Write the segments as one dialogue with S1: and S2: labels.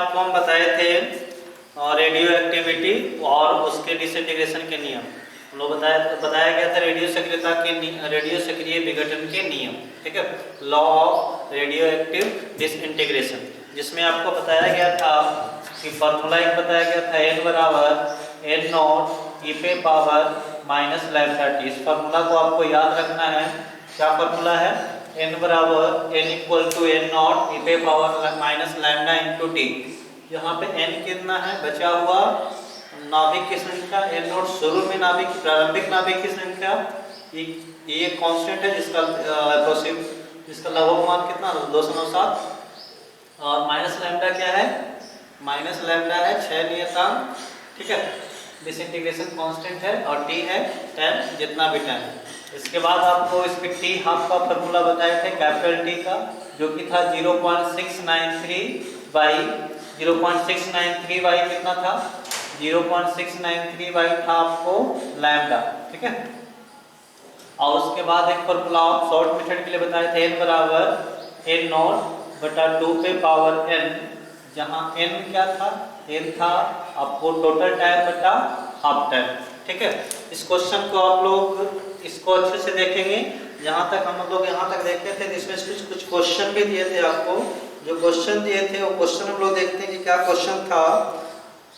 S1: आपको हम बताए थे रेडियो एक्टिविटी और उसके डिसइंटीग्रेशन के नियम। हम लोग बताया गया था रेडियो सक्रियता के रेडियो सक्रिय विघटन के नियम, ठीक है, law of radio active disintegration, जिसमें आपको बताया गया था कि फॉर्मूला एक बताया गया था n बराबर n नॉट ई पे पावर माइनस लैम्डा टी। इस फॉर्मूला को आपको याद रखना है। क्या फॉर्मूला है? n बराबर n equal to n not e पे power minus lambda into t. यहाँ पे n कितना है? बचा हुआ नाभिक की संख्या, n नॉट शुरू में नाभिक प्रारंभिक नाभिक की संख्या, ये कांस्टेंट है जिसका लगभग मान कितना 297, और माइनस लैम्डा क्या है? माइनस लैम्डा है 6 नियतांक, ठीक है, डिसइंटीग्रेशन कांस्टेंट है, और t है 10 जितना भी टाइम। इसके बाद आपको इसके टी हाफ का फॉर्मूला बताए थे कैपिटल टी का, जो कि था 0.693 बाई 0.693 बाई कितना था? 0.693 बाई था आपको लैम्डा, ठीक है। और उसके बाद एक फॉर्मूला आप शॉर्ट मेथड के लिए बताए थे n बराबर n नॉट बटा 2 पे पावर n, जहां n क्या था? n था आपको टोटल टाइम बटा हाफ टाइम, ठीक है। इस क्वेश्चन को आप लोग इसको अच्छे से देखेंगे। जहां तक हम लोग यहाँ तक देखे थे, इसमें कुछ क्वेश्चन भी दिए थे आपको। जो क्वेश्चन दिए थे वो क्वेश्चन हम लोग देखते हैं कि क्या क्वेश्चन था।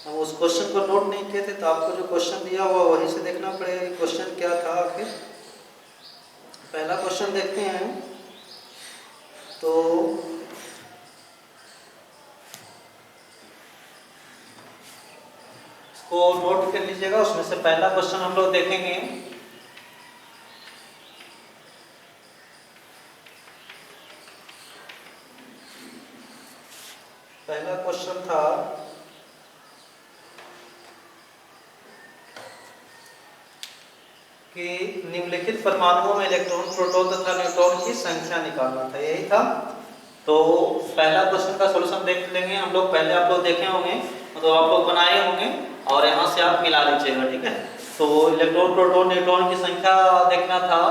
S1: हम उस क्वेश्चन को नोट नहीं किए थे, तो आपको जो क्वेश्चन दिया हुआ वहीं से देखना पड़ेगा कि क्वेश्चन क्या था आखिर। पहला क्वेश्चन देखते हैं, तो इसको नोट कर लीजिएगा। उसमें से पहला क्वेश्चन हम लोग देखेंगे। पहला क्वेश्चन था कि निम्नलिखित परमाणुओं में इलेक्ट्रॉन, प्रोटॉन तथा न्यूट्रॉन की संख्या निकालना था, यही था। तो पहला क्वेश्चन का सॉल्यूशन देख लेंगे हम लोग। पहले आप लोग देखे होंगे, मतलब आप लोग बनाए होंगे, और यहाँ से आप मिला लीजिएगा, ठीक है। तो इलेक्ट्रॉन, प्रोटॉन, न्यूट्रॉन की संख्या देखना था,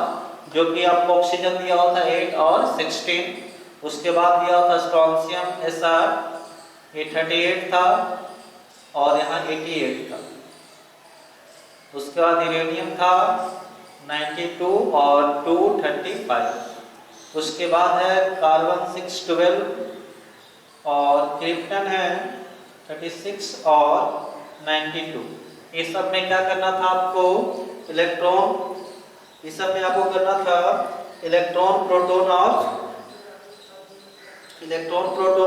S1: जो कि आपको ऑक्सीजन दिया हुआ था 8 और 16। उसके बाद दिया हुआ था स्ट्रोंशियम Sr, ये 38 था, और यहाँ 88 था। उसके बाद यूरेनियम था 92 और 235। उसके बाद है कार्बन 612, और क्रिप्टन है 36 और 92। ये सब में क्या करना था आपको? इलेक्ट्रॉन, ये सब में आपको करना था इलेक्ट्रॉन, प्रोटॉन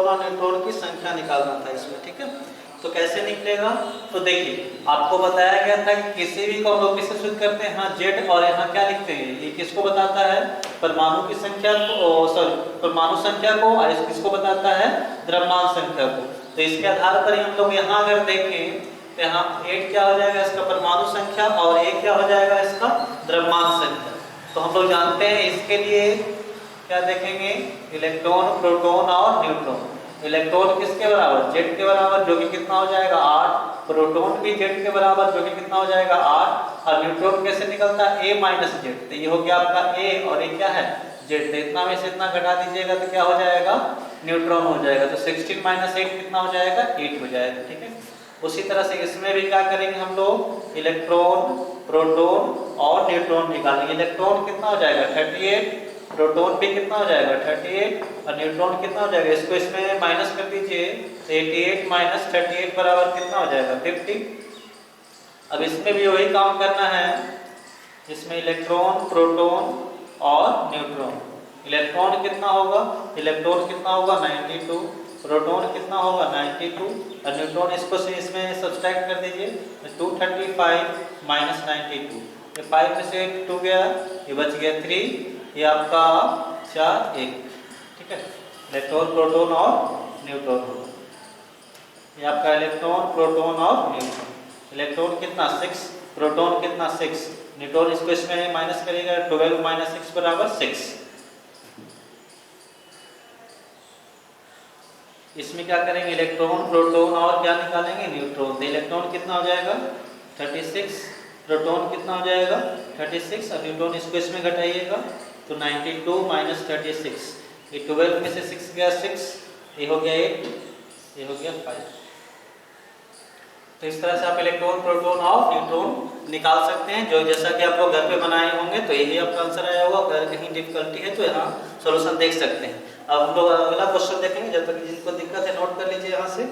S1: और न्यूट्रॉन की संख्या निकालना था इसमें, ठीक है। तो कैसे निकलेगा? तो देखिए, आपको बताया गया था कि किसी भी को हम लोग किससे शुरू करते हैं? हाँ, जेड, और यहाँ क्या लिखते हैं? ये किसको बताता है? परमाणु की संख्या को, परमाणु संख्या को, और किसको बताता है? द्रव्यमान संख्या को। तो इसके आधार पर हम लोग यहाँ अगर देखें, तो यहाँ 8 क्या हो जाएगा? इसका परमाणु संख्या, और 1 क्या हो जाएगा? इसका द्रव्यमान संख्या। तो हम लोग जानते हैं इसके लिए क्या देखेंगे? इलेक्ट्रॉन, प्रोटॉन और न्यूट्रॉन। इलेक्ट्रॉन किसके बराबर? जेड के बराबर, जो कि कितना हो जाएगा? 8। प्रोटॉन भी जेड के बराबर, जो कि कितना हो जाएगा? 8। और न्यूट्रॉन कैसे निकलता है? a minus Z. तो ये हो गया आपका a, और ये क्या है? जेड। तो इतना में से इतना घटा दीजिएगा तो क्या हो जाएगा? न्यूट्रॉन हो जाएगा। तो 16 माइनस 8 कितना हो जाएगा? 8 हो जाएगा, ठीक है। उसी तरह से इसमें भी क्या करेंगे हम लोग? इलेक्ट्रॉन, प्रोटॉन और न्यूट्रॉन निकालेंगे। इलेक्ट्रॉन कितना हो जाएगा? 38, प्रोटॉन भी कितना हो जाएगा? 38, और न्यूट्रॉन कितना हो जाएगा? इसको इसमें माइनस कर दीजिए, 88 माइनस 38 बराबर कितना हो जाएगा? 50। अब इसमें भी वही काम करना है, इसमें इलेक्ट्रॉन, प्रोटॉन और न्यूट्रॉन। इलेक्ट्रॉन कितना होगा? इलेक्ट्रॉन कितना होगा? 92, प्रोटॉन कितना होगा? 92, और न्यूट्रॉन इसको से इसमें सब्सट्रैक्ट कर दीजिए, 235 माइनस 92। ये 5 में से 2 गया, ये बच गया 3, ये आपका 4, 1, ठीक है। इलेक्ट्रॉन, प्रोटॉन और न्यूट्रॉन, ये आपका इलेक्ट्रॉन, प्रोटॉन और न्यूट्रॉन। इलेक्ट्रॉन कितना? 6, प्रोटॉन कितना? 6, न्यूट्रॉन इसको इसमें माइनस करेगा, 12 माइनस 6 बराबर 6। इसमें क्या करेंगे? इलेक्ट्रॉन, प्रोटॉन और क्या निकालेंगे? न्यूट्रॉन। तो इलेक्ट्रॉन कितना हो जाएगा? 36, प्रोटॉन कितना हो जाएगा? 36, और न्यूट्रॉन इसको इसमें घटाइएगा, तो 92 माइनस 36, ये 12 में से 6 गया 6, ये हो गया 8, ये हो गया 5। तो इस तरह से आप इलेक्ट्रॉन, प्रोटॉन और न्यूट्रॉन निकाल सकते हैं, जो जैसा कि आप लोग घर पे बनाए होंगे। तो यही आपका आंसर आया होगा। अगर कहीं डिफिकल्टी है तो यहाँ सॉल्यूशन देख सकते हैं। अब हम लोग अगला क्वेश्चन देखेंगे। जब तक जिनको दिक्कत है नोट कर लीजिए यहाँ से।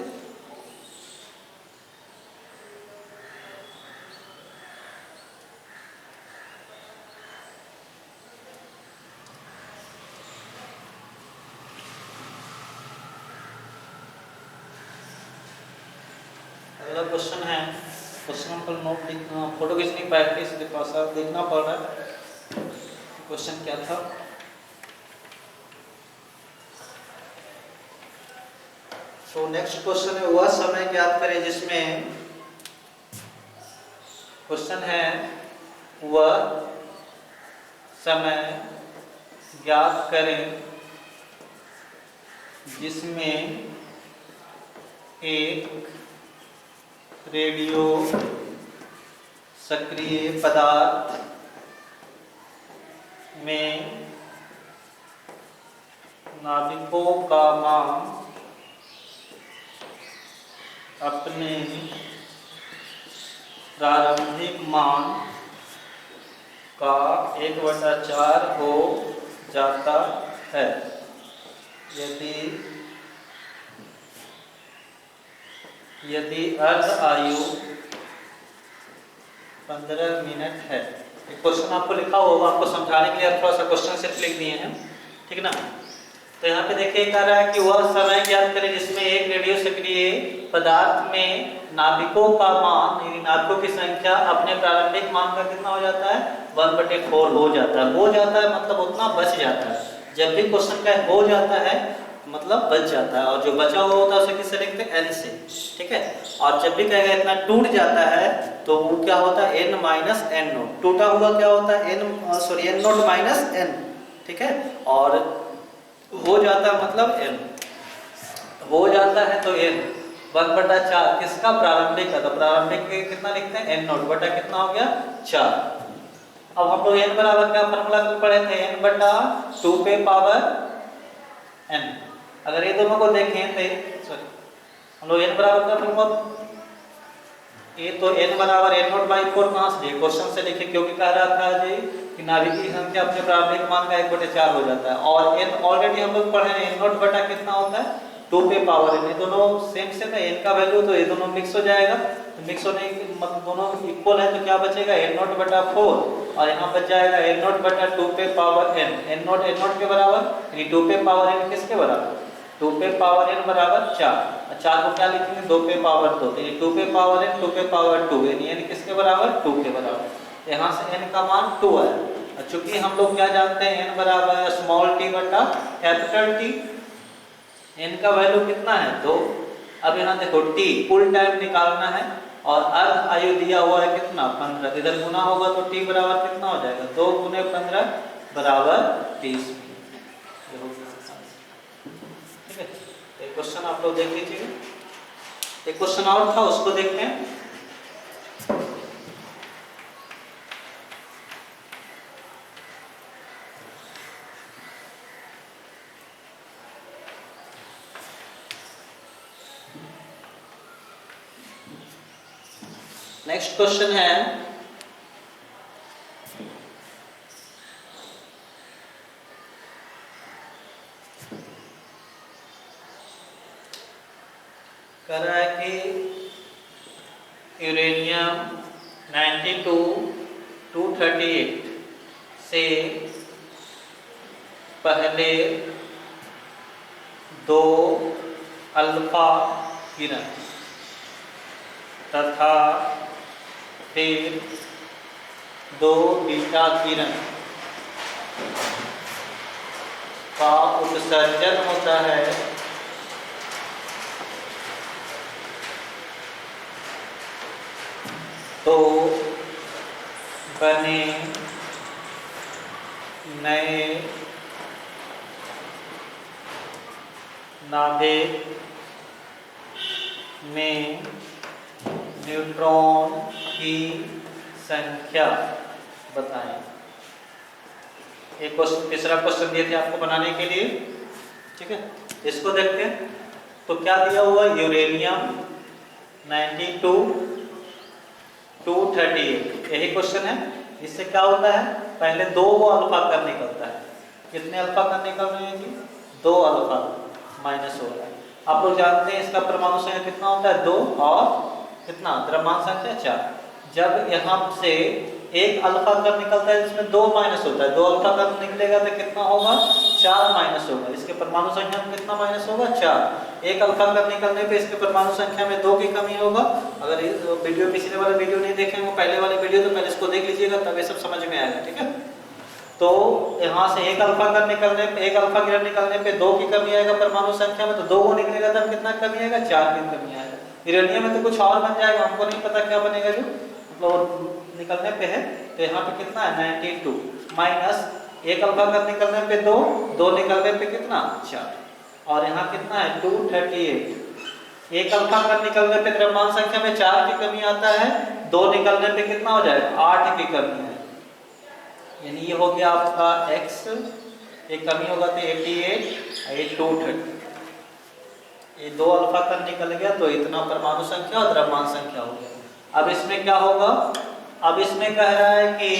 S1: अगला क्वेश्चन है, क्वेश्चन पर नोट लिखना, फोटो खींचने की प्रैक्टिस देखना पड़ रहा है। क्वेश्चन क्या था? तो नेक्स्ट क्वेश्चन है, वह समय ज्ञात करें जिसमें, क्वेश्चन है वह समय ज्ञात करें जिसमें एक रेडियो सक्रिय पदार्थ में नाभिकों का मान अपने प्रारंभिक मान का 1/4 हो जाता है यदि अर्ध आयु 15 मिनट है। क्वेश्चन आपको लिखा होगा, आपको समझाने के लिए थोड़ा सा क्वेश्चन सिर्फ लिख दिए हैं, ठीक ना। तो यहाँ पे देखिए कह रहा है कि वह समय ज्ञात करें जिसमें एक रेडियो सक्रिय पदार्थ में नाभिकों का मान, यानी नाभिकों की संख्या अपने प्रारंभिक मान का कितना हो जाता है, 1/4 हो जाता है। हो जाता है मतलब उतना बच जाता है। जब भी क्वेश्चन का हो जाता है मतलब बच जाता है, और जो बचा हुआ होता है उसे किससे लिखते हैं, n से, ठीक है। और जब भी कहेगा इतना टूट जाता है तो वो क्या होता है, n माइनस n नोट। टूटा हुआ क्या होता है, n नोट माइनस n, ठीक है। और हो जाता है मतलब n, हो जाता है तो n 1/4 किसका, प्रारंभिक का। तो प्रारंभिक कितना लिखते हैं, n नोट बटा कितना हो गया, 4। अब हम लोग n बराबर क्या फॉर्मूला पढ़े थे, n/2 पे पावर n। अगर ये दोनों को देखें तो सॉरी, हम लोग n बराबर क्या फॉर्मूला, ये तो n बराबर n/4 कहाँ से, क्वेश्चन से लिखे, क्योंकि कह रहा था जी कि नाभिक की संख्या अपने प्रारंभिक मान का 1/4 हो जाता है। और n ऑलरेडी हम लोग पढ़े हैं, n0 बटा कितना होता है, 2 पे पावर n। ये दोनों सेम सेम है, n का वैल्यू, तो ये दोनों मिक्स हो जाएगा। तो मिक्स होने के मतलब दोनों इक्वल है, तो क्या बचेगा, n0/4, और यहाँ बच जाएगा n0/2 पे पावर n। n0 के बराबर, यानी 2 पे पावर n किसके बराबर, 2 पे पावर n बराबर 4। 4 को क्या लिखेंगे, 2 पे पावर 2, यानी 2 पे पावर n 2 पे पावर 2, यानी n किसके बराबर, 2 के बराबर। यहाँ से n का मान 2 है। और चूंकि हम लोग क्या जानते हैं, n बराबर स्मॉल t बटा कैपिटल T, n का वैल्यू कितना है, 2। अब यहाँ देखो t कुल टाइम निकालना है, और अर्ध आयु दिया हुआ है कितना, 15। इधर गुना होगा तो t बराबर कितना हो जाएगा, 2 × 15 बराबर 30। ठीक है, एक क्वेश्चन आप लोग देख लीजिए। एक क्वेश्चन और था, उसको देखते हैं। नेक्स्ट क्वेश्चन है, कह रहा है कि यूरेनियम 92-238 से पहले 2 अल्फा किरण तथा फिर 2 बीटा किरण का उत्सर्जन होता है, तो बने नए नाभिक में न्यूट्रॉन की संख्या बताएं। एक क्वेश्चन, तीसरा क्वेश्चन दिए थे आपको बनाने के लिए, ठीक है। इसको देखते हैं। तो क्या दिया हुआ, यूरेनियम 92 238, यही क्वेश्चन है। इससे क्या होता है, पहले 2 अल्फा कर निकलता है। कितने अल्फा कर निकल रहे हैं जी, 2 अल्फा माइनस हो रहा है। आप लोग जानते हैं इसका परमाणु संख्या कितना होता है, 2 और कितना द्रव्यमान संख्या 4। जब यहाँ से एक अल्फा कर निकलता है जिसमें 2 माइनस होता है, 2 अल्फा कर निकलेगा तो कितना होगा, 4 माइनस होगा। इसके परमाणु संख्या में कितना माइनस होगा, 4। एक अल्फा कर निकलने पे इसके परमाणु संख्या में 2 की कमी होगा। अगर वीडियो पिछले वाले वीडियो नहीं देखेंगे पहले वाले वीडियो, तो पहले इसको देख लीजिएगा, तब ये सब समझ में आएगा, ठीक है। तो यहाँ से एक अल्फा कर निकलने पे, एक अल्फा गिरह निकलने पे 2 की कमी आएगा परमाणु संख्या में, तो 2 को निकलेगा तब कितना कमी आएगा, 4 की कमी आएगा। यूरेनियम में तो कुछ और बन जाएगा, हमको नहीं पता क्या बनेगा, जो मतलब निकलने पे है। तो यहाँ पे कितना है, 92 माइनस एक अल्फा कर निकलने पे 2, 2 निकलने पे कितना, 4, और यहाँ कितना है 238। एक अल्फा कर निकलने पे द्रव्यमान संख्या में 4 की कमी आता है, 2 निकलने पे कितना हो जाएगा, 8 की कमी है। यानी ये हो गया आपका x, एक कमी होगा तो 88, ये 230। ये 2 अल्फा कर निकल गया तो इतना परमाणु संख्या और द्रव्यमान संख्या हो गया। अब इसमें क्या होगा, अब इसमें कह रहा है कि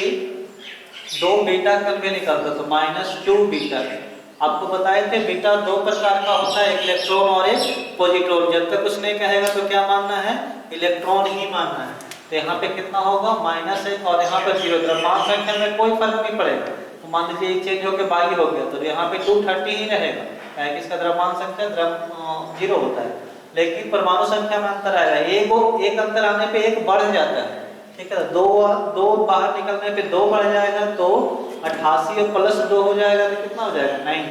S1: 2 बीटा कण भी निकलता, तो -2 बीटा। आपको बताए थे बीटा 2 प्रकार का होता है, एक इलेक्ट्रॉन और एक पॉजिट्रॉन। जब तक कुछ नहीं कहेगा तो क्या मानना है, इलेक्ट्रॉन ही मानना है। तो यहाँ पे कितना होगा, -1 और यहाँ पर 0। द्रव्यमान संख्या में कोई फर्क नहीं पड़ेगा, तो मान लीजिए एक चेंज होकर बागी हो गया, तो यहाँ पे 230 ही रहेगा, क्योंकि इसका द्रव्यमान संख्या 0 होता है। लेकिन परमाणु संख्या में अंतर आएगा, एक अंतर आने पे एक बढ़ जाता है, ठीक है। 2 बाहर निकलने पे 2 बढ़ जाएगा, तो 88 और प्लस 2 हो जाएगा, तो कितना हो जाएगा, 9।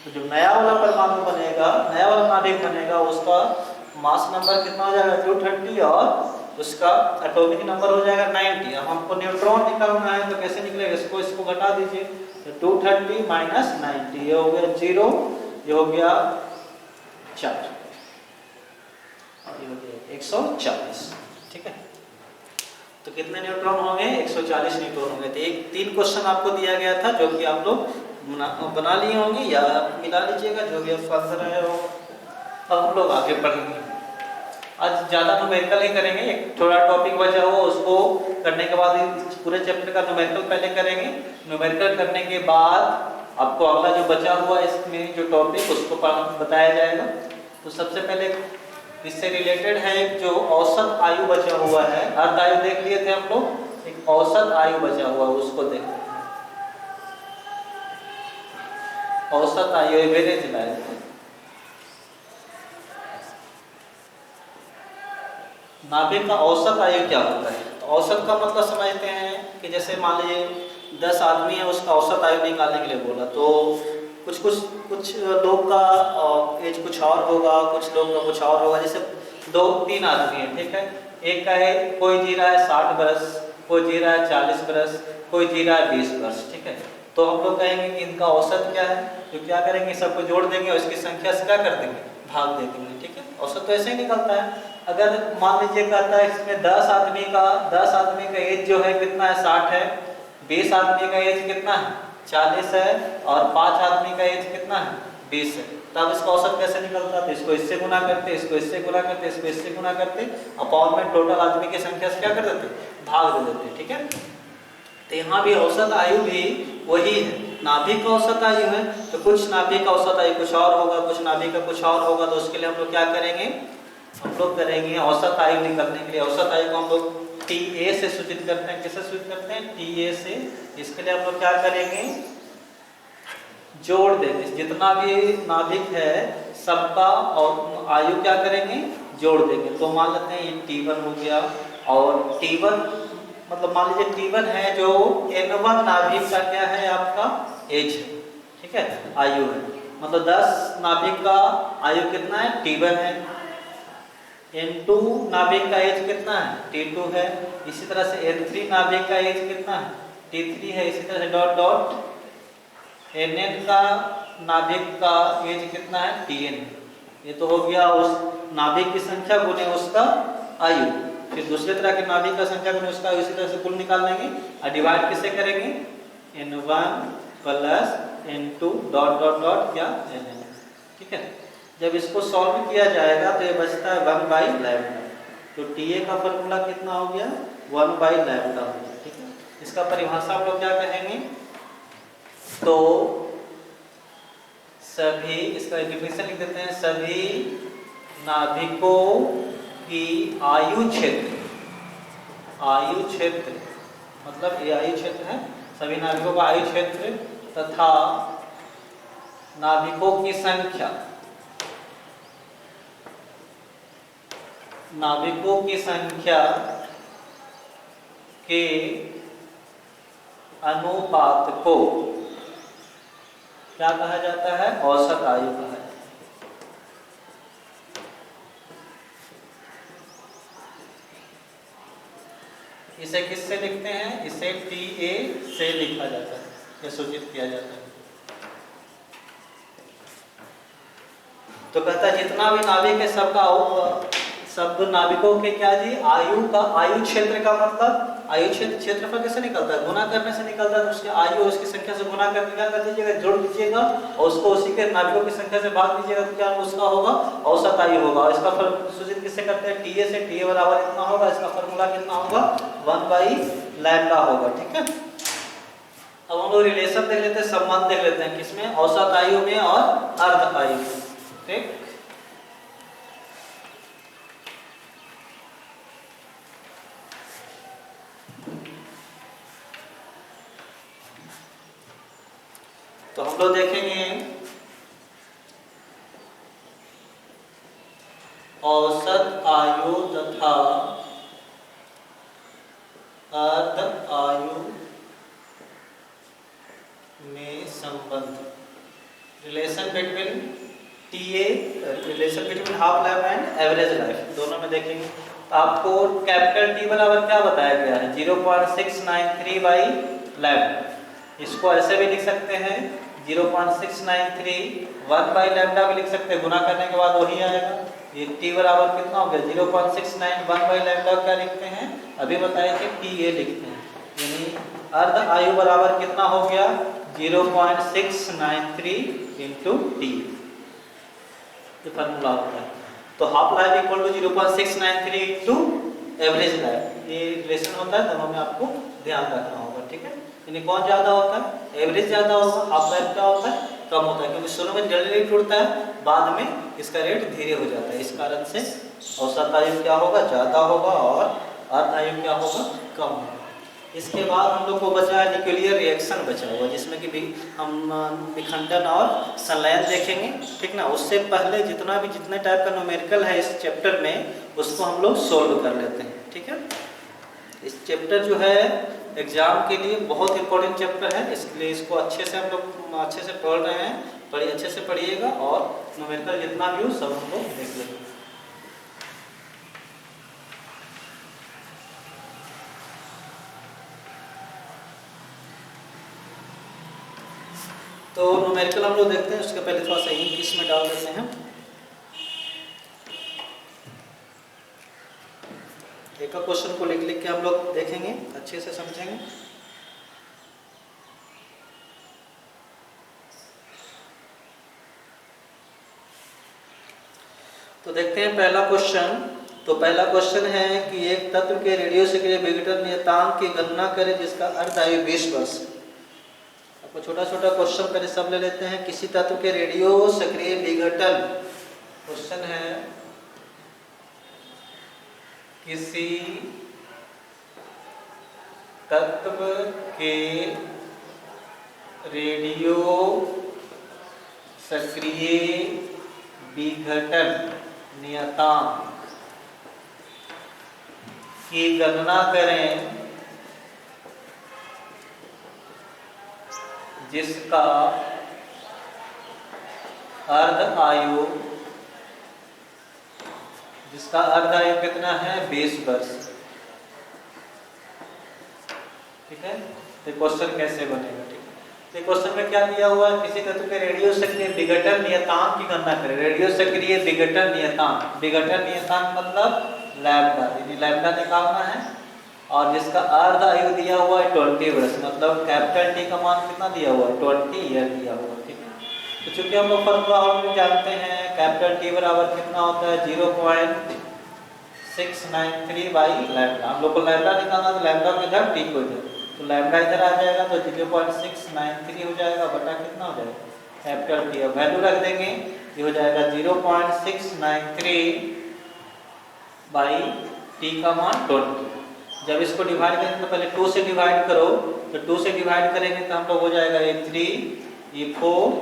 S1: तो जो नया वाला परमाणु बनेगा, नया वाला नाभिक बनेगा, उसका मास नंबर कितना हो जाएगा, 230, और उसका एटॉमिक नंबर हो जाएगा 90। अब हमको न्यूट्रॉन निकालना है, तो कैसे निकलेगा, इसको घटा दीजिए, तो 230 माइनस 90, ये हो गया 0, ये हो गया 4, ये हो गया 140, ठीक है। तो कितने न्यूट्रॉन होंगे, 140 न्यूट्रॉन होंगे। तो 3 क्वेश्चन आपको दिया गया था, जो कि आप लोग बना लिए होंगे या मिला लीजिएगा, जो भी आपका आंसर आया हो। अब हम लोग आगे पढ़ेंगे, आज ज़्यादा न्यूमेरिकल ही करेंगे, एक थोड़ा टॉपिक बचा हुआ उसको करने के बाद पूरे चैप्टर का न्यूमेरिकल पहले करेंगे। न्यूमेरिकल करने के बाद आपको अगला जो बचा हुआ इसमें जो टॉपिक, उसको बताया जाएगा। तो सबसे पहले इससे रिलेटेड है एक जो औसत आयु बचा हुआ है, अर्ध आयु देख लिए थे हम लोग, एक औसत आयु बचा हुआ है, उसको देखते हैं। औसत आयु एवरेज लाइफ, नाभिक का औसत आयु क्या होता है। तो औसत का मतलब समझते हैं कि जैसे मान लीजिए 10 आदमी है, उसका औसत आयु निकालने के लिए बोला, तो कुछ लोग का एज कुछ और होगा, कुछ लोग का कुछ और होगा। जैसे 2-3 आदमी है, ठीक है, एक का है कोई जी रहा है 60 बरस, कोई जी रहा है 40 बरस, कोई जी रहा है 20 वर्ष, ठीक है। तो हम लोग कहेंगे कि इनका औसत क्या है, तो क्या करेंगे, सबको जोड़ देंगे और इसकी संख्या से क्या कर देंगे, भाग दे देंगे, ठीक है। औसत तो ऐसे ही निकलता है। अगर मान लीजिए कहता है इसमें 10 आदमी का एज जो है कितना है, 60 है, 20 आदमी का एज कितना है, 40 है, और 5 आदमी का एज कितना है, 20 है। तब इसका औसत कैसे निकलता है, तो इसको इससे गुना करते, इसको इससे गुना करते, इसको इससे गुना करते, अपॉन में टोटल आदमी की संख्या से क्या कर देते, भाग दे देते, ठीक है। तो यहाँ भी औसत आयु भी वही है, नाभिक का औसत आयु है। तो कुछ नाभिक का औसत आयु कुछ और होगा, कुछ नाभिक का कुछ और होगा। तो उसके लिए हम लोग क्या करेंगे, हम लोग करेंगे औसत आयु निकालने के लिए, औसत आयु को हम लोग TA से सूचित करते हैं। किससे सूचित करते हैं, TA से। इसके लिए हम लोग क्या करेंगे, जोड़ देंगे, जितना भी नाभिक है सबका और आयु क्या करेंगे, जोड़ देंगे। तो मान लेते हैं ये T1 हो गया, और T1 मतलब मान लीजिए T1 है जो N1 नाभिक का क्या है, आपका एज है, ठीक है, आयु है। मतलब 10 नाभिक का आयु कितना है, T1 है। N2 नाभिक का एज कितना है, T2 है। इसी तरह से N3 नाभिक का एज कितना है, T3 है। इसी तरह से डॉट डॉट Nn का नाभिक का एज कितना है, Tn। ये तो हो गया उस नाभिक की संख्या गुने उसका आयु। फिर दूसरे तरह के नाभिक का संख्या गुने उसका आयु, इसी तरह से कुल निकाल लेंगे और डिवाइड किससे करेंगे, N1 plus N2 dot dot dot क्या Nn, ठीक है। जब इसको सॉल्व किया जाएगा तो ये बचता है 1/λ। तो TA का फॉर्मूला कितना हो गया? 1/λ हो गया। ठीक है, इसका परिभाषा हम लोग क्या कहेंगे? तो सभी, इसका डेफिनेशन लिख देते हैं, सभी नाभिकों की आयु क्षेत्र, आयु क्षेत्र मतलब ये आयु क्षेत्र है, सभी नाभिकों का आयु क्षेत्र तथा नाभिकों की संख्या, नाभिकों की संख्या के अनुपात को क्या कहा जाता है? औसत आयु कहा जाता है। इसे किससे लिखते हैं? इसे TA से लिखा जाता है या सूचित किया जाता है। तो कहता है जितना भी नाभिक है सबका, सब नाभिकों के क्या जी? आयु का, आयु क्षेत्र का मतलब आयु क्षेत्रफल कैसे निकलता है? गुना करने से निकलता है। तो उसके आयु उसकी संख्या से गुना करके क्या कर दीजिएगा? जोड़ दीजिएगा और उसको उसी के नाभिकों की संख्या से भाग दीजिएगा तो क्या उसका होगा? औसत आयु होगा। और इसका सूचित किससे करते हैं? TA से। TA बराबर कितना होगा? इसका फॉर्मूला कितना होगा? 1/λ होगा। ठीक है, अब हम लोग रिलेशन देख लेते हैं, संबंध देख लेते हैं किसमें? औसत आयु में और अर्ध आयु में। ठीक, तो हम लोग देखेंगे औसत आयु तथा अर्ध आयु में संबंध, relation between TA, relation between half life and average life, दोनों में देखेंगे। तो आपको कैपिटल T बराबर क्या बताया गया है? 0.693/λ। इसको ऐसे भी लिख सकते हैं 0.693 1/λ भी लिख सकते हैं, गुना करने के बाद वही आएगा। ये T बराबर कितना हो गया? 0.69 1/λ क्या लिखते हैं? अभी बताए थे TA लिखते हैं, यानी अर्ध आयु बराबर कितना हो गया? 0.693 × T, ये फॉर्मूला होता है। तो half life equal to 0.693 × average life, ये रिलेशन होता है, दोनों में आपको ध्यान रखना होगा। ठीक है, यानी कौन ज्यादा होता है? एवरेज ज्यादा होगा, हाफ लाइफ क्या होता है? कम होता है, क्योंकि शुरू में जल्दी रेट उठता है, बाद में इसका रेट धीरे हो जाता है। इस कारण से औसत आयु क्या होगा? ज्यादा होगा और अर्ध आयु क्या होगा? कम होगा। इसके बाद हम लोग को बचा है न्यूक्लियर रिएक्शन बचा हुआ, जिसमें कि भी हम विखंडन और संलयन देखेंगे। ठीक ना, उससे पहले जितने टाइप का न्यूमेरिकल है इस चैप्टर में, उसको हम लोग सोल्व कर लेते हैं। ठीक है, इस चैप्टर जो है एग्जाम के लिए बहुत इंपॉर्टेंट चैप्टर है, इसलिए इसको अच्छे से हम लोग अच्छे से पढ़ रहे हैं, बड़ी अच्छे से पढ़िएगा और न्यूमेरिकल जितना भी हो सब हम लोग देख लेंगे। तो न्यूमेरिकल हम लोग देखते हैं, उसके पहले थोड़ा सा इंक इसमें डाल देते हैं। एक क्वेश्चन को लिख लिख के हम लोग देखेंगे, अच्छे से समझेंगे। तो देखते हैं पहला क्वेश्चन। तो पहला क्वेश्चन है कि एक तत्व के रेडियो सक्रिय विघटन नियतांक की गणना करें जिसका अर्ध आयु 20 वर्ष। आपको छोटा छोटा क्वेश्चन पहले सब ले लेते हैं। किसी तत्व के रेडियो सक्रिय विघटन, क्वेश्चन है किसी तत्व के रेडियो सक्रिय विघटन नियतांक की गणना करें जिसका अर्ध आयु कितना है? 20 वर्ष। ठीक है, तो क्वेश्चन कैसे बनेगा? ठीक है, तो क्वेश्चन में क्या दिया हुआ है? किसी तत्व के रेडियो सक्रिय विघटन नियतांक की गणना करें। रेडियो सक्रिय विघटन नियतांक, विघटन नियतांक मतलब लैम्डा, यानी लैम्डा निकालना है, और जिसका अर्ध आयु दिया हुआ है 20 वर्ष, मतलब कैपिटल T का मान कितना दिया हुआ है? 20 ईयर दिया हुआ है। ठीक है, तो चूंकि हम लोग फॉर्मूला जानते हैं कैपिटल टी बराबर कितना होता है 0.693 बाई लैम्डा। हम लोग को लैम्डा निकालना तो लैम्डा को इधर टी को इधर, तो लैम्डा इधर आ जाएगा तो 0.693 हो जाएगा बटा कितना हो जाएगा कैपिटल टी। अब वैल्यू रख देंगे, ये हो जाएगा 0.693 बाई टी का मान 20। जब इसको डिवाइड करेंगे तो पहले 2 से डिवाइड करो, तो 2 से डिवाइड करेंगे तो हम लोग हो जाएगा ये 3 ये 4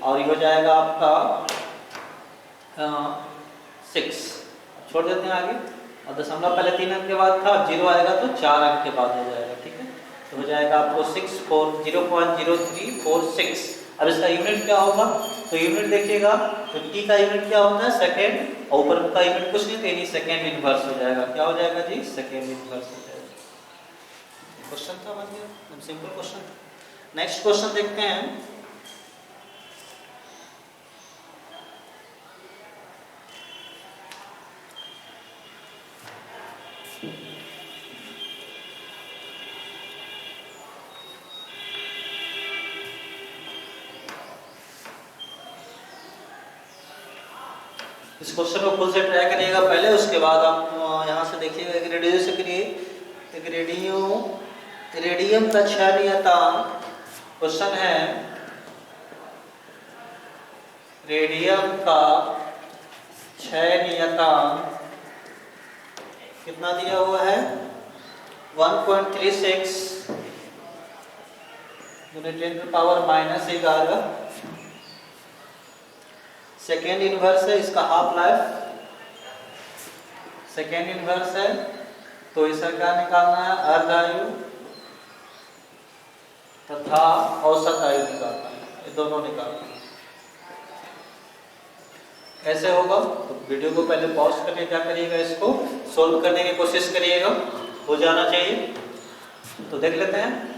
S1: और ये हो जाएगा आपका 6। छोड़ देते हैं आगे, और दशमलव पहले 3 अंक के बाद था, 0 आएगा तो 4 अंक के बाद हो जाएगा, ठीक है। तो हो जाएगा आपको 0.0346। अब इसका यूनिट क्या होगा, तो यूनिट देखिएगा तो टी का यूनिट क्या होता है सेकेंड, और ऊपर का यूनिट कुछ नहीं तो यानी सेकेंड इनवर्स हो जाएगा। क्या हो जाएगा जी, सेकेंड इनवर्स हो जाएगा। क्वेश्चन था बन गया, एकदम सिंपल क्वेश्चन। नेक्स्ट क्वेश्चन देखते हैं। इस क्वेश्चन को खुद से ट्राई करिएगा पहले, उसके बाद आप यहाँ से देखिएगा कि रेडियो से करिए। रेडियम का क्षय नियतांक, क्वेश्चन है रेडियम का क्षय नियतांक कितना दिया हुआ है 1.36 × 10⁻⁻11। सेकेंड इनवर्स है, इसका हाफ लाइफ सेकेंड इनवर्स है, तो इसका क्या निकालना है अर्ध आयु तथा औसत आयु निकालना है, ये दोनों निकालना है। कैसे होगा, तो वीडियो को पहले पॉज करके क्या करिएगा, इसको सोल्व करने की कोशिश करिएगा, हो जाना चाहिए। तो देख लेते हैं।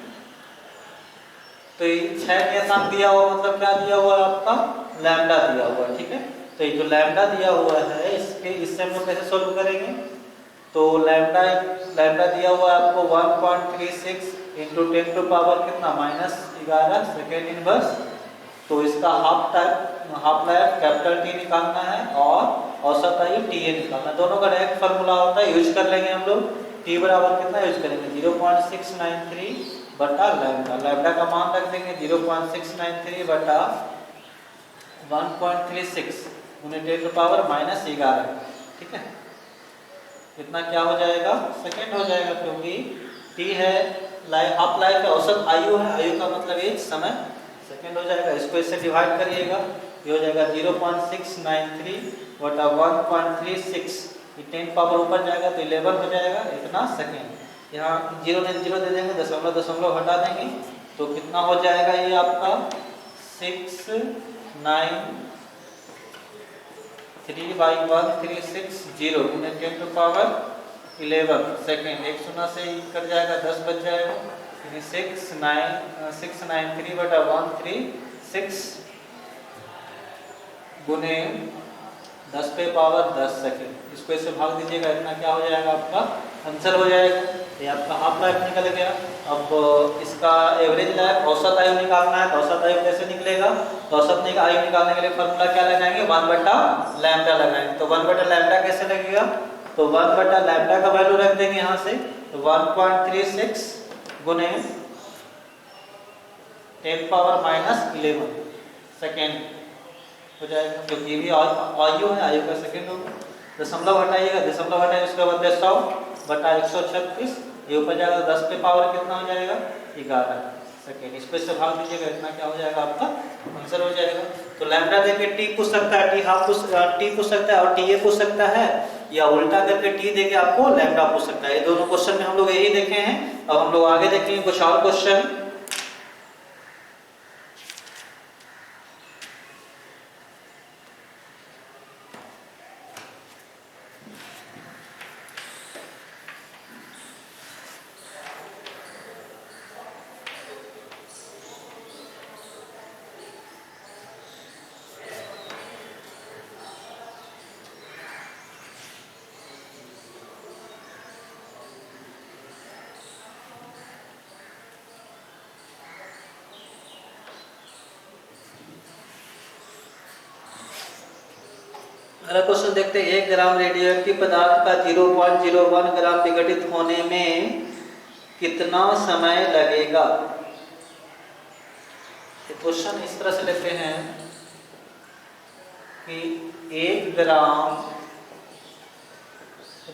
S1: तो ये क्षय नियतांक दिया हुआ मतलब क्या दिया हुआ है आपका लैम्डा दिया हुआ है, ठीक है। तो ये जो लैम्डा दिया हुआ है इससे हम लोग कैसे सोल्व करेंगे, तो लैम्डा दिया हुआ है आपको 1.36 × 10⁻⁻ कितना -11 सेकेंड इनवर्स। तो इसका हाफ लाइफ कैपिटल टी निकालना है और औसत आयु टी ए निकालना है। दोनों का डायरेक्ट फार्मूला होता है, यूज कर लेंगे हम लोग। टी बराबर कितना यूज करेंगे 0.693 बटा लैम्डा। लैम्डा का मान रख देंगे 0.693 बटा 1.36 × 10⁻⁻11, ठीक है। इतना क्या हो जाएगा सेकेंड हो जाएगा, क्योंकि टी है हाफ लाइफ है, औसत आयु है, आयु का मतलब एज समय, सेकेंड हो जाएगा। इसको इससे डिवाइड करिएगा, ये हो जाएगा 0.693 बटा 1.36, 10 पावर ऊपर जाएगा तो 11 हो जाएगा, इतना सेकेंड। यहाँ 0 दे देंगे, दशमलव हटा देंगे, तो कितना हो जाएगा ये आपका 693/136 × 10⁻11 सेकेंड। 1 0 से कट जाएगा, 10 बच जाएगा, 693 बटा 136 गुने 10 पे पावर 10 सेकेंड। इसको इससे भाग दीजिएगा, इतना क्या हो जाएगा आपका आंसर हो जाएगा। ये आपका हाफ लाइफ निकल गया। अब इसका एवरेज लाइफ औसत आयु निकालना है, तो औसत आयु कैसे निकलेगा, तो औसत आयु निकालने के लिए फॉर्मूला क्या लगाएंगे 1/लैम्डा लगाएंगे। तो 1/लैम्डा कैसे लगेगा, तो 1/लैम्डा का वैल्यू रख देंगे यहाँ से, तो 1.36 गुने 10⁻⁻11 सेकेंड हो जाएगा, क्योंकि ये भी आयु है, आयु का सेकेंड होगा। दशमलव हटाइएगा, दशमलव हटाइए उसके बाद 100 बटा 136, ये ऊपर जाएगा, 10 पे पावर कितना हो जाएगा 11 सेकेंड। इस पे से भाग दीजिएगा, इतना क्या हो जाएगा आपका आंसर हो जाएगा। तो लैम्डा देके टी पूछ सकता है, टी पूछ सकता है और टी ए पूछ सकता है, या उल्टा करके टी देके आपको लैम्डा पूछ सकता है। ये दोनों क्वेश्चन में हम लोग यही देखे हैं। अब हम लोग आगे देखेंगे कुछ और क्वेश्चन। अगला क्वेश्चन देखते हैं, 1 ग्राम रेडियोएक्टिव पदार्थ का 0.01 ग्राम विघटित होने में कितना समय लगेगा। क्वेश्चन इस तरह से लेते हैं कि 1 ग्राम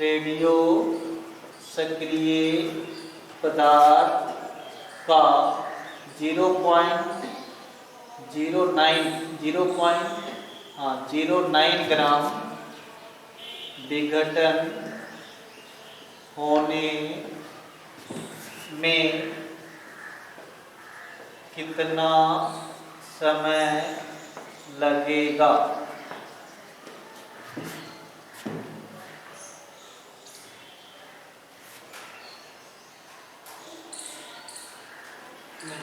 S1: रेडियो सक्रिय पदार्थ का 0.09 ग्राम विघटन होने में कितना समय लगेगा।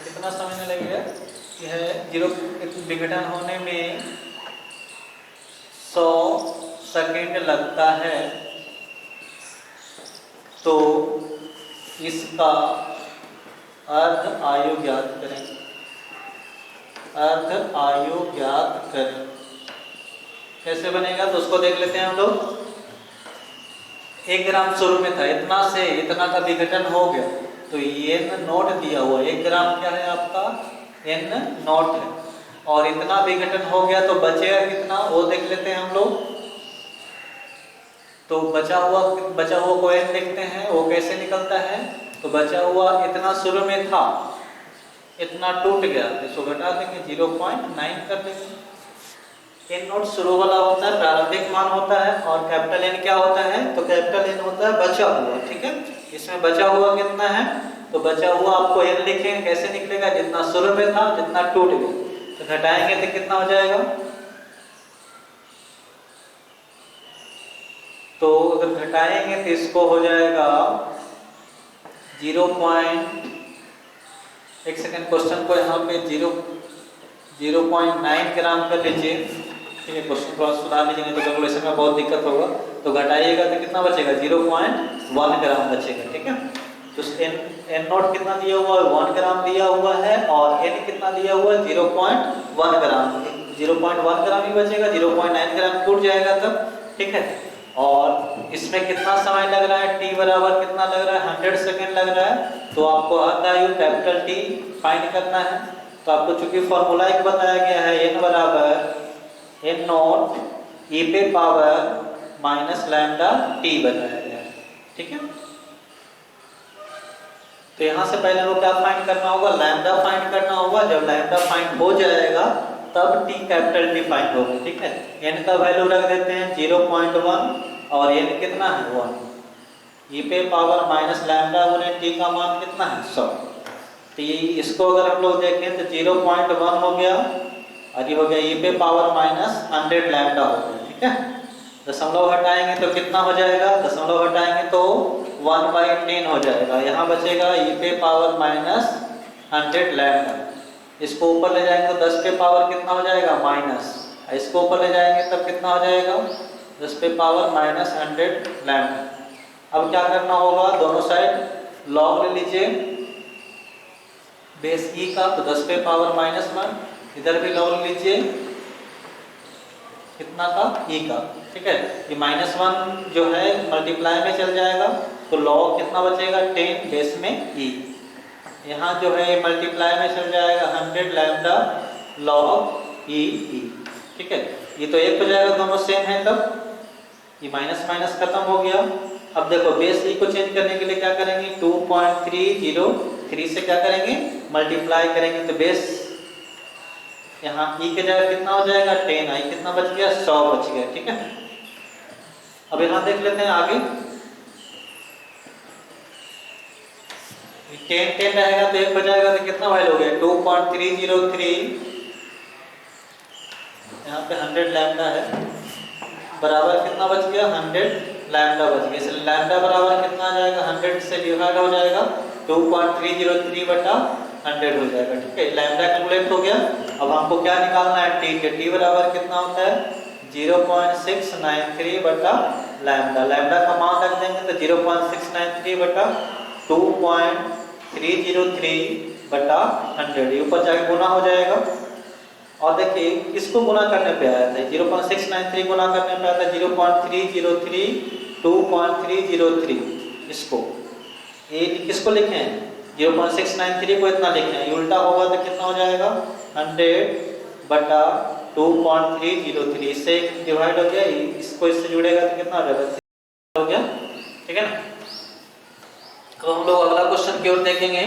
S1: कितना समय लगेगा, यह 0 विघटन होने में 100 सेकंड लगता है। तो इसका अर्ध आयु ज्ञात करें। अर्ध आयु ज्ञात करें कैसे बनेगा, तो उसको देख लेते हैं हम लोग। 1 ग्राम शुरू में था, इतना से इतना का विघटन हो गया, तो n नोट दिया हुआ। 1 ग्राम क्या है आपका, n नोट है, और इतना विघटन हो गया तो बचेगा कितना, वो देख लेते हैं हम लोग। तो बचा हुआ को n देखते हैं, वो कैसे निकलता है। तो बचा हुआ इतना शुरू में था, इतना टूट गया, इसको घटा देंगे, 0.9 कर देंगे। n नोट शुरू वाला होता है, प्रारंभिक मान होता है, और कैपिटल N क्या होता है, तो कैपिटल N होता है बचा हुआ। ठीक है, इसमें बचा हुआ कितना है, तो बचा हुआ आपको n लिखेंगे, कैसे निकलेगा, जितना शुरू में था जितना टूट गया, तो घटाएंगे तो कितना हो जाएगा। तो अगर घटाएंगे तो इसको हो जाएगा 1 सेकेंड, क्वेश्चन को यहाँ पे 0.9 ग्राम कर लीजिए। ठीक है, क्वेश्चन थोड़ा सुधार लीजिए, नहीं तो कैलकुलेशन में बहुत दिक्कत होगा। तो घटाइएगा तो कितना बचेगा, 0.1 ग्राम बचेगा। ठीक है, तो n नोट कितना दिया हुआ है, 1 ग्राम दिया हुआ है, और n कितना दिया हुआ है, 0.1 ग्राम। 0.1 ग्राम ही बचेगा, 0.9 ग्राम टूट जाएगा तब। ठीक है, और इसमें कितना समय लग रहा है, t बराबर कितना लग रहा है, 100 सेकेंड लग रहा है। तो आपको अर्ध आयु कैपिटल T फाइंड करना है। तो आपको चूंकि फॉर्मूला एक बताया गया है, n बराबर n नॉट e पे पावर माइनस लैम्डा t बताया गया है। ठीक है, तो यहाँ से पहले वो क्या फाइंड करना होगा, लैम्डा फाइंड करना होगा। जब लैम्डा फाइंड हो जाएगा तब t कैपिटल T फाइंड होगा। ठीक है, n का वैल्यू रख देते हैं 0.1, और n कितना है 1, e पे पावर माइनस लैम्डा गुने t का मान कितना है 100। तो इसको अगर हम लोग देखें तो 0.1 हो गया, और ये हो गया e पे पावर माइनस 100 लैम्डा हो गया। ठीक है, दशमलव हटाएंगे तो कितना हो जाएगा, दशमलव हटाएंगे तो 1/10 हो जाएगा। यहाँ बचेगा e पे पावर माइनस 100 लैम्डा। इसको ऊपर ले जाएंगे तो 10 पे पावर कितना हो जाएगा, माइनस। इसको ऊपर ले जाएंगे तब कितना हो जाएगा, 10 पे पावर माइनस 100 लैम्डा। अब क्या करना होगा, दोनों साइड लॉग ले लीजिए बेस e का, तो 10 पे पावर माइनस 1, इधर भी लॉग लीजिए कितना का, e का। ठीक है, ये -1 जो है मल्टीप्लाई में चल जाएगा, तो लॉग कितना बचेगा, 10 बेस में e। यहाँ जो है मल्टीप्लाई में चल जाएगा 100 लैम्डा लॉग e। ठीक है, ये तो एक हो जाएगा, दोनों सेम है, तब ये माइनस माइनस खत्म हो गया। अब देखो बेस e को चेंज करने के लिए क्या करेंगे, 2.303 से क्या करेंगे, मल्टीप्लाई करेंगे, तो बेस यहाँ e के जगह कितना हो जाएगा, 10, i कितना बच गया, 100 बच गया। ठीक है, अब यहाँ देख लेते हैं आगे, 10 रहेगा तो एक हो जाएगा, तो कितना वैल्यू हो गया, 2.303, यहाँ पे 100 लैम्डा है, बराबर कितना बच गया, 100 लैम्डा बच गया। इसलिए लैम्डा बराबर कितना आ जाएगा, 100 से डिवाइड हो जाएगा, 2.303 बटा 100 हो जाएगा। ठीक है, लैम्डा कैलकुलेट हो गया। अब हमको क्या निकालना है, t बराबर कितना होता है, 0.693 बटा लैम्डा। लैम्डा का मान रख देंगे तो 0.693 बटा 2.303 बटा 100, ऊपर जाके गुना हो जाएगा। और देखिए किसको गुना करने पे आया था, 0.693 गुना करने पे आया था 0.303 2.303, इसको ये किसको लिखे हैं 0.693 को इतना लिखे हैं, उल्टा होगा तो कितना हो जाएगा 100/2.303, इससे डिवाइड हो गया, इसको इससे जुड़ेगा तो कितना हो जाएगा हो गया, ठीक है ना। तो हम लोग अगला क्वेश्चन की ओर देखेंगे।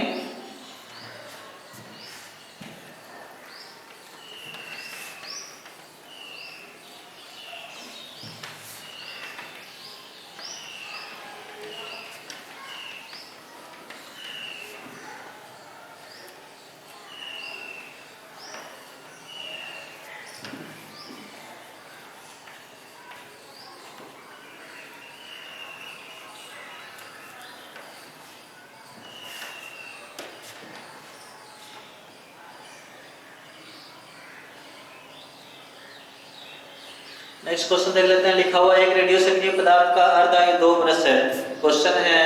S1: नेक्स्ट क्वेश्चन देख लेते हैं। लिखा हुआ एक रेडियो सक्रिय पदार्थ का अर्धआयु 2 बरस है। क्वेश्चन है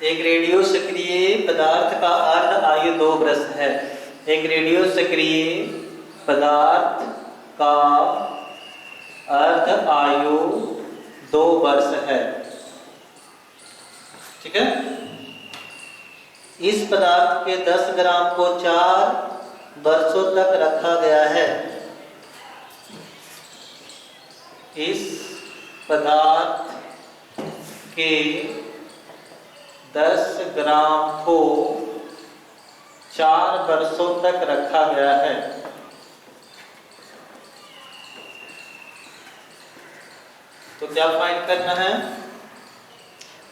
S1: एक रेडियो सक्रिय पदार्थ का अर्धआयु 2 बरस है। एक रेडियो सक्रिय पदार्थ का अर्धआयु 2 वर्ष है, ठीक है। इस पदार्थ के 10 ग्राम को 4 वर्षों तक रखा गया है। इस पदार्थ के 10 ग्राम को 4 वर्षों तक रखा गया है। तो क्या फाइंड करना है,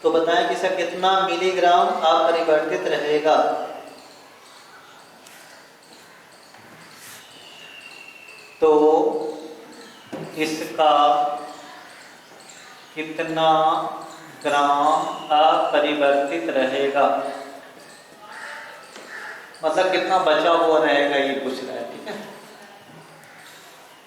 S1: तो बताएं कि इसका कितना मिलीग्राम अपरिवर्तित रहेगा। तो इसका कितना ग्राम अपरिवर्तित रहेगा, मतलब कितना बचा हुआ रहेगा ये पूछ रहा है, ठीक है।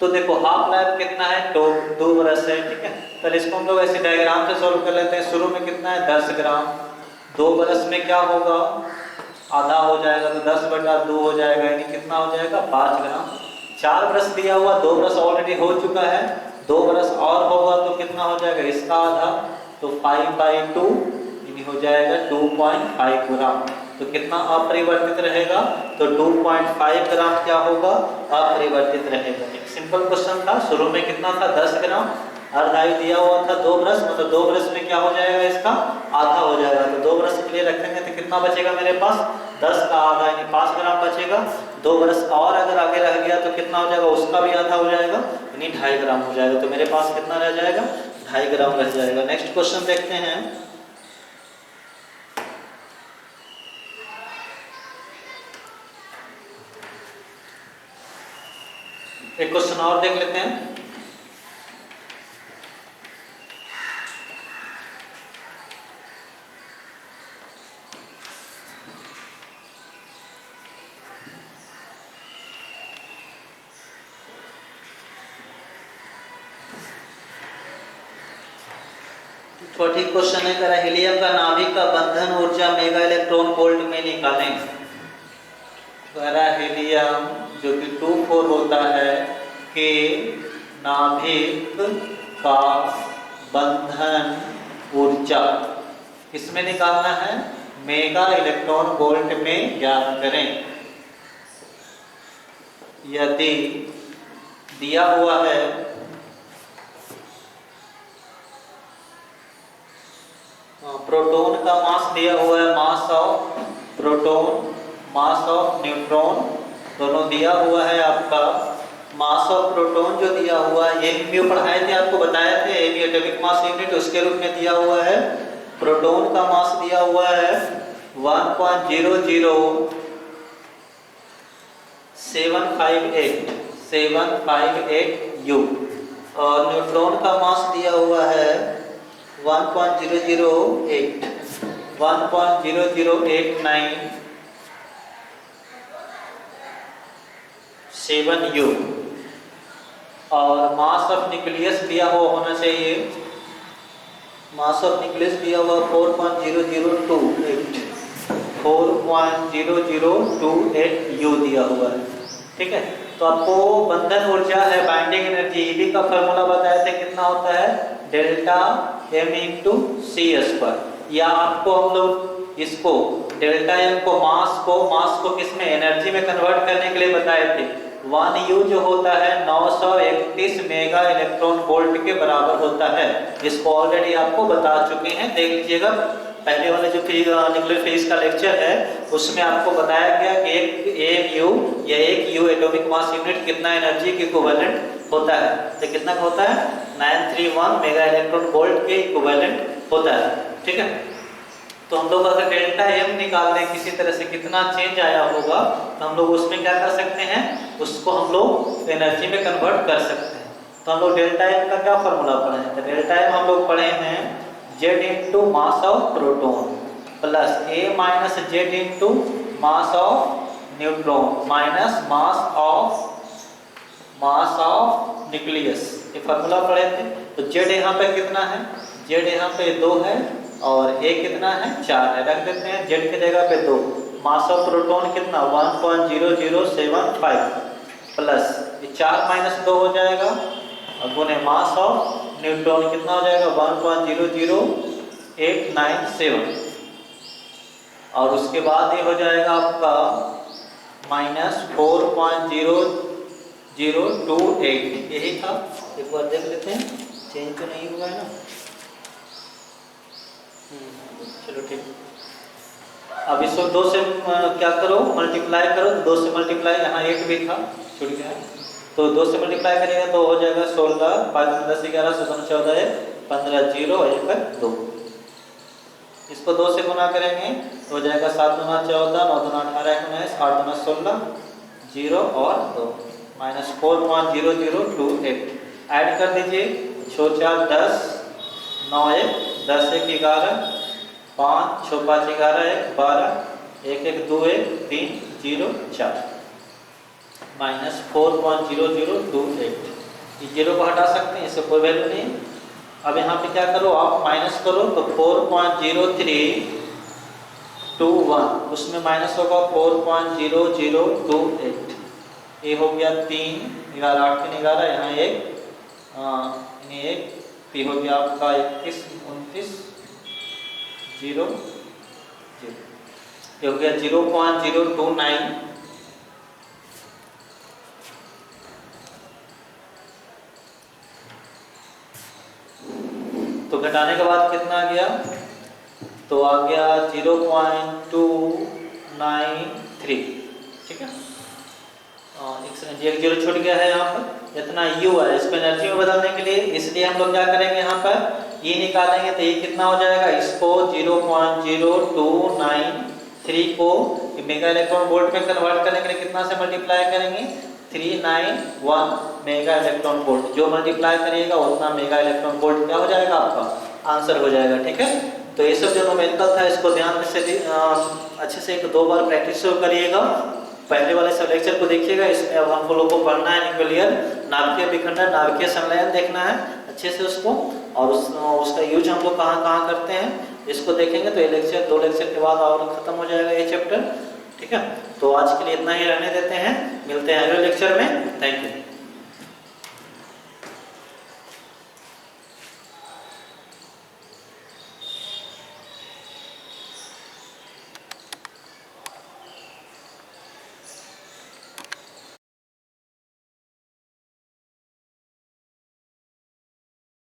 S1: तो देखो हाफ लाइफ कितना है, 2 बरस है, ठीक है। तो इसको हम लोग ऐसे डायग्राम से सॉल्व कर लेते हैं। शुरू में कितना है 10 ग्राम, 2 बरस में क्या होगा आधा हो जाएगा, तो 10/2 हो जाएगा, यानी कितना हो जाएगा 5 ग्राम। 4 बरस दिया हुआ, 2 बरस ऑलरेडी हो चुका है, 2 बरस और होगा तो कितना हो जाएगा इसका आधा, तो 5/2 यानी हो जाएगा 2.5 ग्राम। तो कितना अपरिवर्तित रहेगा, तो 2.5 ग्राम क्या होगा अपरिवर्तित रहेगा। एक सिंपल क्वेश्चन था। शुरू में कितना था 10 ग्राम, अर्धआयु दिया हुआ था 2 बरस, मतलब 2 बरस में क्या हो जाएगा इसका आधा हो जाएगा। तो 2 बरस के लिए रखेंगे तो कितना बचेगा मेरे पास 10 का आधा यानी 5 ग्राम बचेगा। 2 बरस और अगर आगे रह गया तो कितना हो जाएगा, उसका भी आधा हो जाएगा यानी 2.5 ग्राम हो जाएगा। तो मेरे पास कितना रह जाएगा 2.5 ग्राम रह जाएगा। नेक्स्ट क्वेश्चन देखते हैं। एक क्वेश्चन और देख लेते हैं। छोटी क्वेश्चन है, करा हीलियम का नाभिक का बंधन ऊर्जा मेगा इलेक्ट्रॉन वोल्ट में निकालें। करा हीलियम जो कि 2,4 होता है के नाभिक का बंधन ऊर्जा किसमें निकालना है, मेगा इलेक्ट्रॉन वोल्ट में ज्ञात करें। यदि दिया हुआ है प्रोटॉन का मास दिया हुआ है, mass of proton mass of neutron दोनों दिया हुआ है आपका। मास ऑफ प्रोटॉन जो दिया हुआ है, ये भी पढ़ाए थे आपको, बताए थे एटॉमिक मास यूनिट, उसके रूप में दिया हुआ है। प्रोटॉन का मास दिया हुआ है 1.00758 U और न्यूट्रॉन का मास दिया हुआ है 1.00897 U और मास ऑफ न्यूक्लियस दिया हुआ होना चाहिए मास ऑफ न्यूक्लियस दिया हुआ 4.0028 4.0028 U दिया हुआ है, ठीक है। तो आपको बंधन ऊर्जा है, बाइंडिंग एनर्जी EB का फार्मूला बताया था, कितना होता है डेल्टा M इंटू सी स्क्वायर, या आपको हम लोग इसको डेल्टा M को मास को किसमें एनर्जी में कन्वर्ट करने के लिए बताए थे। 1 U जो होता है 931 मेगा इलेक्ट्रॉन वोल्ट के बराबर होता है, जिसको ऑलरेडी आपको बता चुके हैं, देख लीजिएगा पहले वाले जो न्यूक्लियर फिजिक्स का लेक्चर है उसमें आपको बताया गया कि एक AMU या एक U एटॉमिक मास यूनिट कितना एनर्जी के इक्विवेलेंट होता है, तो कितना होता है 931 मेगा इलेक्ट्रॉन वोल्ट के इक्विवेलेंट होता है, ठीक है। तो हम लोग अगर डेल्टा M निकाल दें किसी तरह से कितना चेंज आया होगा, तो हम लोग उसमें क्या कर सकते हैं, उसको हम लोग एनर्जी में कन्वर्ट कर सकते हैं। तो हम लोग डेल्टा M का क्या फॉर्मूला पढ़े हैं, तो डेल्टा M हम लोग पढ़े हैं Z into mass of proton plus A minus Z into mass of neutron minus mass of nucleus, ये फॉर्मूला पढ़े थे। तो Z यहाँ पे कितना है, Z यहाँ पे 2 है और A कितना है 4 है, रख देते हैं Z की जगह पे 2। मास ऑफ प्रोटॉन कितना 1.0075 प्लस 4 माइनस 2 हो जाएगा और गुने मास ऑफ न्यूट्रॉन कितना हो जाएगा 1.00897 और उसके बाद ये हो जाएगा आपका माइनस 4.0028, यही था। एक बार देख लेते हैं चेंज तो नहीं हुआ है ना, चलो ठीक। अब इसको 2 से क्या करो मल्टीप्लाई करो, तो 2 से मल्टीप्लाई, यहाँ 8 भी था छूट गया है, तो 2 से मल्टीप्लाई करेंगे तो हो जाएगा 16 5 10 11 17 14 15 0 1 2। इसको 2 से गुना करेंगे तो हो जाएगा 7 गुना 14 9 गुना 18 19 8 गुना 16 0 और 2 माइनस 4.0028 ऐड कर दीजिए, 6 4 10 9 1 10 1 11 5 6 5 11 1 12 1 1 2 1 3 0 4 माइनस 4.0028। इस जीरो को हटा सकते हैं, इससे कोई वैल्यू नहीं। अब यहाँ पे क्या करो आप माइनस करो तो 4.0321 उसमें माइनस होगा 4.0028, ये हो गया 3 11 8 3 11 यहाँ 1 ये हो गया आपका 21 29 0 0, ये हो गया 0.029। तो घटाने के बाद कितना आ गया, तो आ गया 0.293, ठीक है। एक जीरो छूट गया है यहाँ पर, इतना U है, इसको एनर्जी में बदलने के लिए, इसलिए हम लोग क्या करेंगे यहाँ पर ये निकालेंगे तो ये कितना हो जाएगा, इसको 0.0293 को मेगा इलेक्ट्रॉन वोल्ट में कन्वर्ट करने के लिए कितना से मल्टीप्लाई करेंगे 391 मेगा इलेक्ट्रॉन वोल्ट, जो मल्टीप्लाई करिएगा उतना मेगा इलेक्ट्रॉन वोल्ट क्या हो जाएगा आपका आंसर हो जाएगा, ठीक है। तो ये सब जो न्यूमेरिकल था इसको ध्यान से अच्छे से 1-2 बार प्रैक्टिस करिएगा। पहले वाले सब लेक्चर को देखिएगा, इसमें अब हम लोग को पढ़ना है न्यूक्लियर नाभिकीय विखंडन नाभिकीय संलयन देखना है अच्छे से उसको, और उसका यूज हम लोग कहाँ कहाँ करते हैं इसको देखेंगे। तो ये लेक्चर 2 लेक्चर के बाद और खत्म हो जाएगा ये चैप्टर, ठीक है। तो आज के लिए इतना ही रहने देते हैं, मिलते हैं अगले लेक्चर में, थैंक यू।